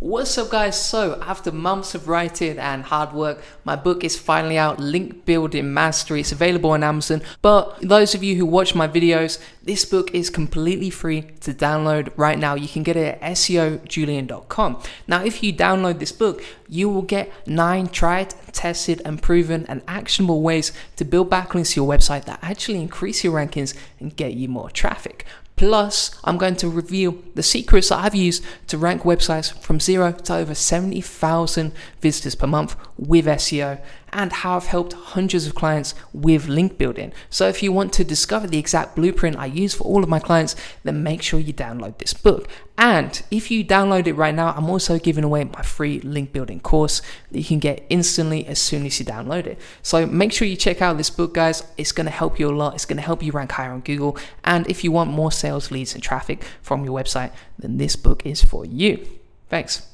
What's up guys? So after months of writing and hard work, my book is finally out, Link Building Mastery. It's available on Amazon, but those of you who watch my videos, this book is completely free to download right now. You can get it at seojulian.com. Now, if you download this book, you will get 9 tried, tested and proven and actionable ways to build backlinks to your website that actually increase your rankings and get you more traffic. Plus, I'm going to reveal the secrets that I've used to rank websites from 0 to over 70,000 visitors per month with SEO, and how I've helped hundreds of clients with link building. So if you want to discover the exact blueprint I use for all of my clients, then make sure you download this book. And if you download it right now, I'm also giving away my free link building course that you can get instantly as soon as you download it. So make sure you check out this book, guys. It's going to help you a lot. It's going to help you rank higher on Google. And if you want more sales leads and traffic from your website, then this book is for you. Thanks.